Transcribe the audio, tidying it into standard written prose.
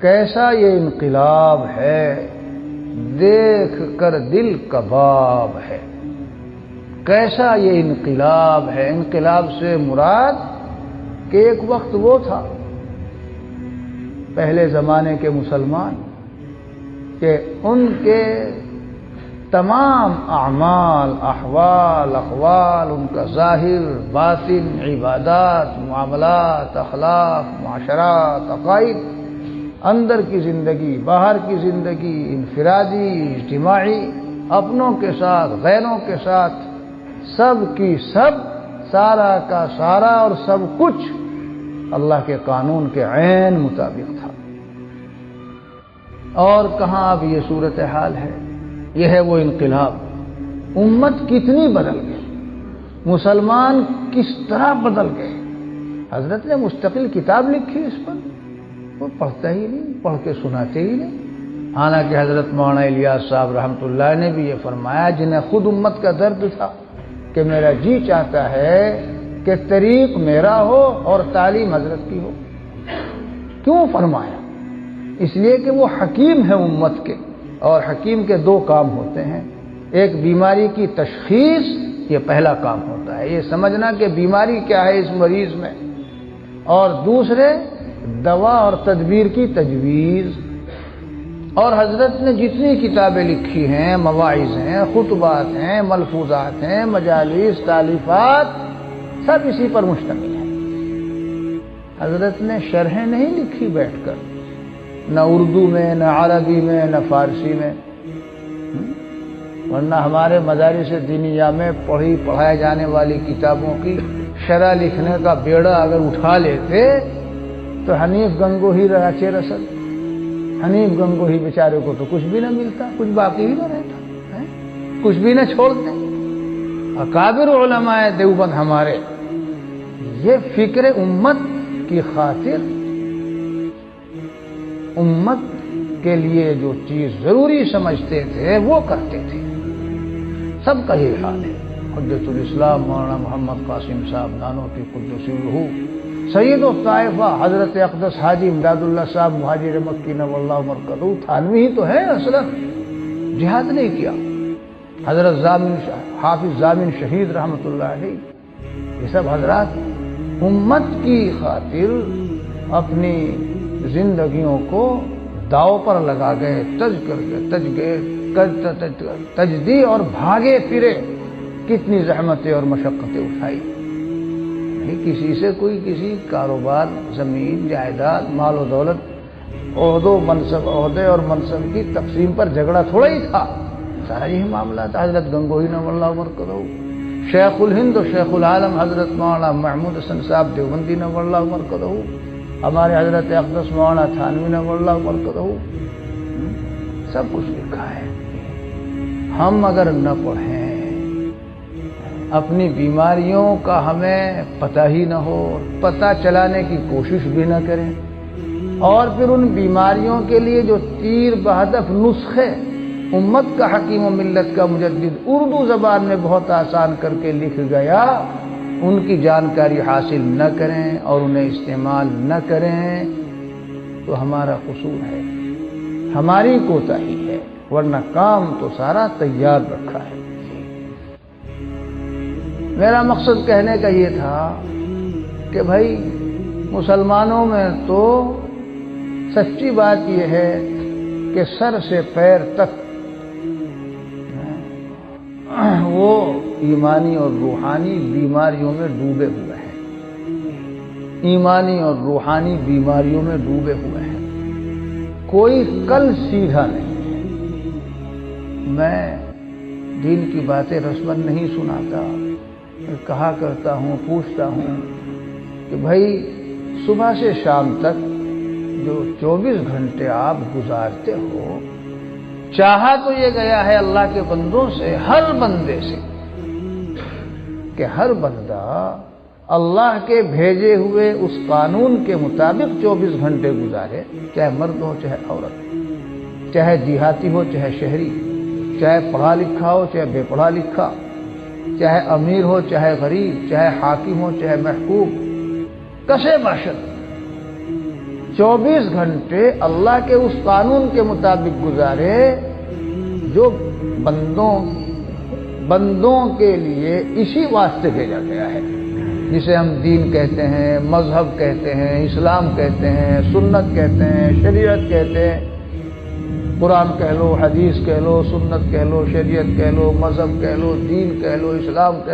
کیسا یہ انقلاب ہے، دیکھ کر دل کباب ہے۔ کیسا یہ انقلاب ہے، انقلاب سے مراد کہ ایک وقت وہ تھا پہلے زمانے کے مسلمان کہ ان کے تمام اعمال، احوال، اقوال، ان کا ظاہر، باطن، عبادات، معاملات، اخلاق، معاشرات، عقائد، اندر کی زندگی، باہر کی زندگی، انفرادی، اجتماعی، اپنوں کے ساتھ، غیروں کے ساتھ، سب کی سب، سارا کا سارا اور سب کچھ اللہ کے قانون کے عین مطابق تھا۔ اور کہاں اب یہ صورتحال ہے؟ یہ ہے وہ انقلاب۔ امت کتنی بدل گئی، مسلمان کس طرح بدل گئے۔ حضرت نے مستقل کتاب لکھی اس پر، وہ پڑھتا ہی نہیں، پڑھ کے سناتے ہی نہیں۔ حالانکہ حضرت مولانا الیاس صاحب رحمۃ اللہ نے بھی یہ فرمایا، جنہیں خود امت کا درد تھا کہ میرا جی چاہتا ہے کہ طریق میرا ہو اور تعلیم حضرت کی ہو۔ کیوں فرمایا؟ اس لیے کہ وہ حکیم ہے امت کے، اور حکیم کے دو کام ہوتے ہیں۔ ایک بیماری کی تشخیص، یہ پہلا کام ہوتا ہے، یہ سمجھنا کہ بیماری کیا ہے اس مریض میں، اور دوسرے دوا اور تدبیر کی تجویز۔ اور حضرت نے جتنی کتابیں لکھی ہیں، مواعظ ہیں، خطبات ہیں، ملفوظات ہیں، مجالس، تالیفات، سب اسی پر مشتمل ہیں۔ حضرت نے شرحیں نہیں لکھی بیٹھ کر، نہ اردو میں، نہ عربی میں، نہ فارسی میں، ورنہ ہمارے مدارس دینیہ میں پڑھائے جانے والی کتابوں کی شرح لکھنے کا بیڑا اگر اٹھا لیتے تو حنیف گنگوہی راچے رسل، حنیف گنگوہی بیچارے کو تو کچھ بھی نہ ملتا، کچھ باقی ہی نہ رہتا، کچھ بھی نہ چھوڑتے۔ اکابر علماء دیوبند ہمارے یہ فکر امت کی خاطر، امت کے لیے جو چیز ضروری سمجھتے تھے وہ کرتے تھے۔ سب کا یہ حال ہے۔ حجت الاسلام مولانا محمد قاسم صاحب نانوتوی قدس روح، سید الطائفہ حضرت اقدس حاجی امداد اللہ صاحب مہاجر مکی نور اللہ مرکزہ تھانوی ہی تو ہے، اصلا جہاد نہیں کیا۔ حضرت حافظ ضامن شہید رحمۃ اللہ علیہ، یہ سب حضرات امت کی خاطر اپنی زندگیوں کو داؤ پر لگا گئے، تج دی اور بھاگے پھرے، کتنی زحمتیں اور مشقتیں اٹھائی۔ کسی سے کوئی کسی کاروبار، زمین، جائیداد، مال و دولت، عہدے اور منصب کی تقسیم پر جھگڑا تھوڑا ہی تھا، سارا یہی معاملہ تھا۔ حضرت گنگوہی نور اللہ مرکزہ، شیخ الہند و شیخ العالم حضرت مولانا محمود حسن صاحب دیوبندی نور اللہ مرکزہ، ہمارے حضرت اقدس مولانا تھانوی نور اللہ مرکزہ، سب کچھ لکھا ہے۔ ہم اگر نہ پڑھیں، اپنی بیماریوں کا ہمیں پتہ ہی نہ ہو، پتہ چلانے کی کوشش بھی نہ کریں، اور پھر ان بیماریوں کے لیے جو تیر بہدف نسخے امت کا حکیم و ملت کا مجدد اردو زبان میں بہت آسان کر کے لکھ گیا، ان کی جانکاری حاصل نہ کریں اور انہیں استعمال نہ کریں تو ہمارا قصور ہے، ہماری کوتاہی ہے، ورنہ کام تو سارا تیار رکھا ہے۔ میرا مقصد کہنے کا یہ تھا کہ بھائی مسلمانوں میں تو سچی بات یہ ہے کہ سر سے پیر تک وہ ایمانی اور روحانی بیماریوں میں ڈوبے ہوئے ہیں، ایمانی اور روحانی بیماریوں میں ڈوبے ہوئے ہیں، کوئی کل سیدھا نہیں ہے۔ میں دین کی باتیں رسمن نہیں سناتا، کہا کرتا ہوں، پوچھتا ہوں کہ بھائی صبح سے شام تک جو 24 گھنٹے آپ گزارتے ہو، چاہا تو یہ گیا ہے اللہ کے بندوں سے، ہر بندے سے، کہ ہر بندہ اللہ کے بھیجے ہوئے اس قانون کے مطابق 24 گھنٹے گزارے، چاہے مرد ہو چاہے عورت، چاہے دیہاتی ہو چاہے شہری، چاہے پڑھا لکھا ہو چاہے بے پڑھا لکھا، چاہے امیر ہو چاہے غریب، چاہے حاکم ہو چاہے محکوم، کسے باشد 24 گھنٹے اللہ کے اس قانون کے مطابق گزارے جو بندوں کے لیے اسی واسطے بھیجا گیا ہے، جسے ہم دین کہتے ہیں، مذہب کہتے ہیں، اسلام کہتے ہیں، سنت کہتے ہیں، شریعت کہتے ہیں۔ قرآن کہہ لو، حدیث کہہ لو، سنت کہہ لو، شریعت کہہ لو، مذہب کہہ لو، دین کہہ لو، اسلام کہہ لو۔